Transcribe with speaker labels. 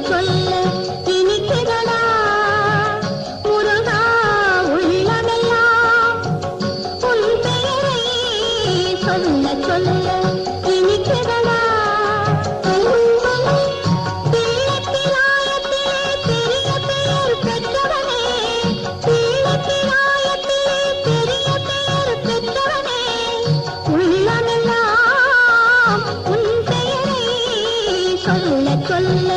Speaker 1: சொல்ல இனிக்கிறதா முருகா உள்ளமெல்லாம் உன் பெயரை சொல்ல சொல்ல இனிக்கிறதா பிள்ளைப்பிராயத்திலே பெரிய பெயர் பெற்றவனே பிள்ளைப்பிராயத்திலே பெரிய பெயர் பெற்றவனே உள்ளமெல்லாம் உன் பெயரை சொல்ல சொல்ல